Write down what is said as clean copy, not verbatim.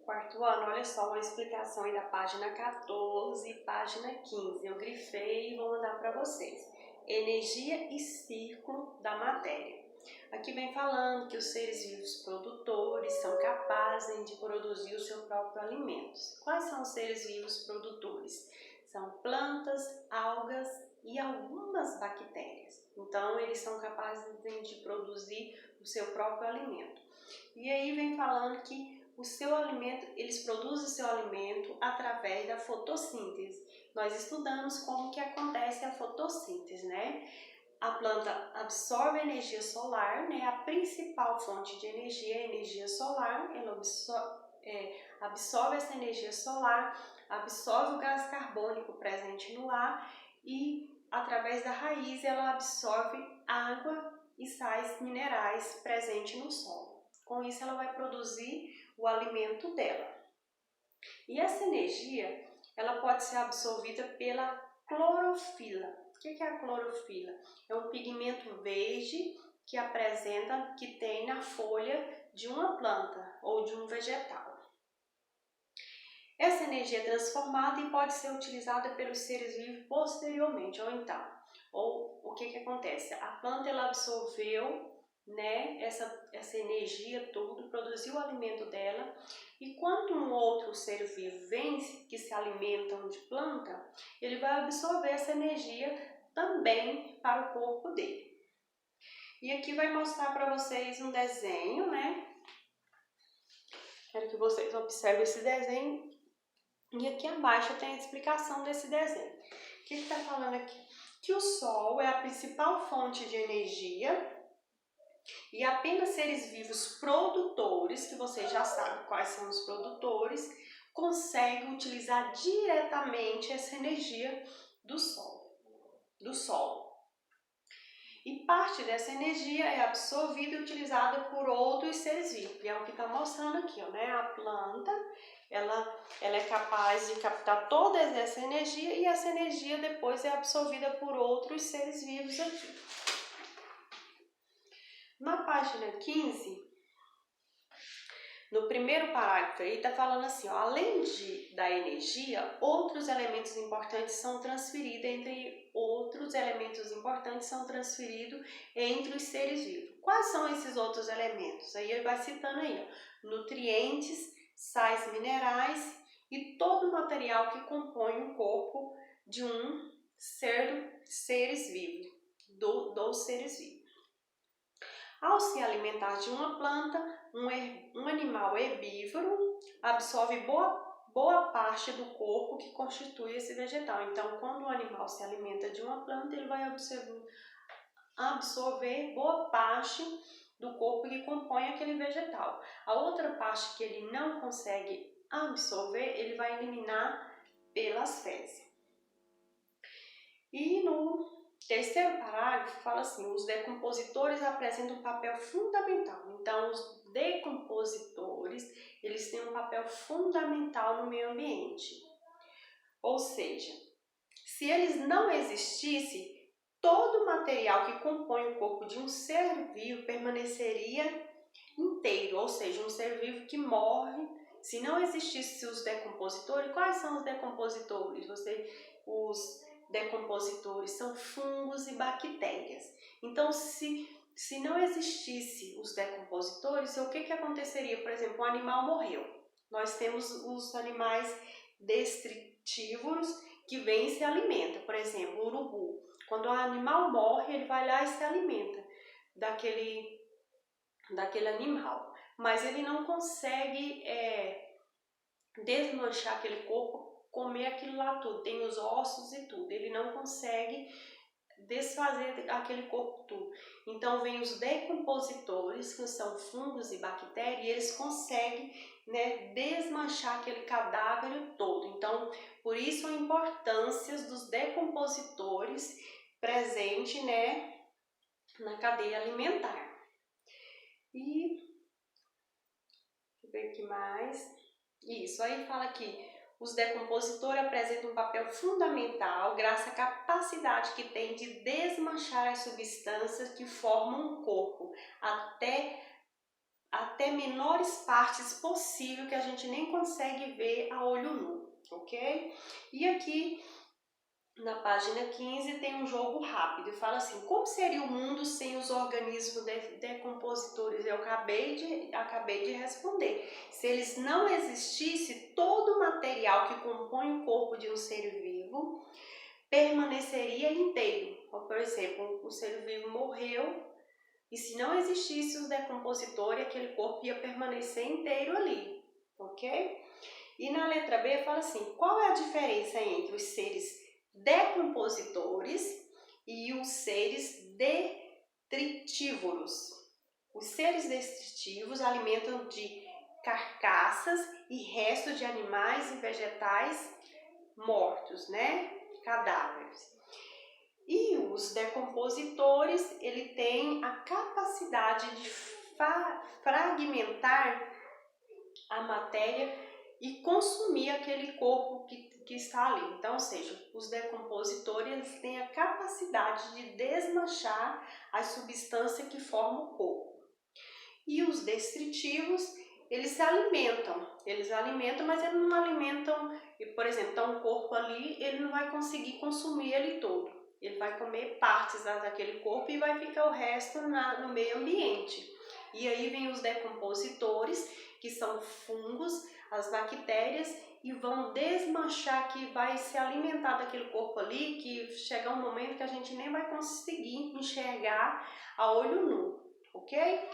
Quarto ano, olha só uma explicação aí da página 14 e página 15. Eu grifei e vou mandar para vocês. Energia e ciclo da matéria. Aqui vem falando que os seres vivos produtores são capazes de produzir o seu próprio alimento. Quais são os seres vivos produtores? São plantas, algas e algumas bactérias. Então, eles são capazes de produzir o seu próprio alimento. E aí vem falando que o seu alimento, eles produzem o seu alimento através da fotossíntese. Nós estudamos como que acontece a fotossíntese, né? A planta absorve energia solar, né? A principal fonte de energia é a energia solar. Ela absorve essa energia solar, absorve o gás carbônico presente no ar e, através da raiz, ela absorve água e sais minerais presentes no solo. Com isso, ela vai produzir o alimento dela. E essa energia, ela pode ser absorvida pela clorofila. O que é a clorofila? É um pigmento verde que tem na folha de uma planta ou de um vegetal. Essa energia é transformada e pode ser utilizada pelos seres vivos posteriormente, ou o que acontece? A planta ela absorveu, né, essa energia toda, produziu o alimento dela, e quando um outro ser vivo vem que se alimentam de planta, ele vai absorver essa energia também para o corpo dele. E aqui vai mostrar para vocês um desenho, né? Quero que vocês observem esse desenho. E aqui abaixo tem a explicação desse desenho. O que está falando aqui? Que o Sol é a principal fonte de energia e apenas seres vivos produtores, que vocês já sabem quais são os produtores, conseguem utilizar diretamente essa energia do Sol. E parte dessa energia é absorvida e utilizada por outros seres vivos. E é o que está mostrando aqui, ó, né? A planta, ela é capaz de captar toda essa energia e essa energia depois é absorvida por outros seres vivos aqui. Na página 15, no primeiro parágrafo, ele está falando assim, ó, além da energia, outros elementos importantes são transferidos entre os seres vivos. Quais são esses outros elementos? Aí ele vai citando aí, ó, nutrientes, sais minerais e todo o material que compõe o corpo de seres vivos, dos seres vivos. Ao se alimentar de uma planta, um animal herbívoro absorve boa parte do corpo que constitui esse vegetal. Então, quando o animal se alimenta de uma planta, ele vai absorver boa parte do corpo que compõe aquele vegetal. A outra parte que ele não consegue absorver, ele vai eliminar pelas fezes. E no terceiro parágrafo fala assim, os decompositores apresentam um papel fundamental. Então, os decompositores, eles têm um papel fundamental no meio ambiente. Ou seja, se eles não existissem, todo o material que compõe o corpo de um ser vivo permaneceria inteiro. Ou seja, um ser vivo que morre, se não existissem os decompositores. Quais são os decompositores? Os decompositores são fungos e bactérias. Então, se não existisse os decompositores, o que aconteceria? Por exemplo, um animal morreu. Nós temos os animais detritívoros que vêm e se alimentam. Por exemplo, o urubu. Quando o animal morre, ele vai lá e se alimenta daquele animal. Mas ele não consegue desmanchar aquele corpo, comer aquilo lá tudo, tem os ossos e tudo, ele não consegue desfazer aquele corpo tudo. Então vem os decompositores, que são fungos e bactérias, e eles conseguem, né, desmanchar aquele cadáver todo. Então, por isso a importância dos decompositores presente, né, na cadeia alimentar. E deixa eu ver aqui mais. Isso, aí fala que os decompositores apresentam um papel fundamental graças à capacidade que tem de desmanchar as substâncias que formam um corpo, até até menores partes possível que a gente nem consegue ver a olho nu, ok? E aqui na página 15 tem um jogo rápido, fala assim, como seria o mundo sem os organismos decompositores? Eu acabei de responder. Se eles não existissem, todo o material que compõe o corpo de um ser vivo permaneceria inteiro. Por exemplo, o ser vivo morreu e se não existisse os decompositores, aquele corpo ia permanecer inteiro ali, ok? E na letra B fala assim, qual é a diferença entre os seres decompositores e os seres detritívoros? Os seres detritívoros alimentam de carcaças e restos de animais e vegetais mortos, né? Cadáveres. E os decompositores, ele tem a capacidade de fragmentar a matéria e consumir aquele corpo que está ali. Então, ou seja, os decompositores eles têm a capacidade de desmanchar as substâncias que formam o corpo. E os detritivos, eles alimentam, mas eles não alimentam, por exemplo, está um corpo ali, ele não vai conseguir consumir ele todo. Ele vai comer partes daquele corpo e vai ficar o resto no meio ambiente. E aí vem os decompositores, que são fungos, as bactérias, e vão desmanchar, que vai se alimentar daquele corpo ali, que chega um momento que a gente nem vai conseguir enxergar a olho nu, ok?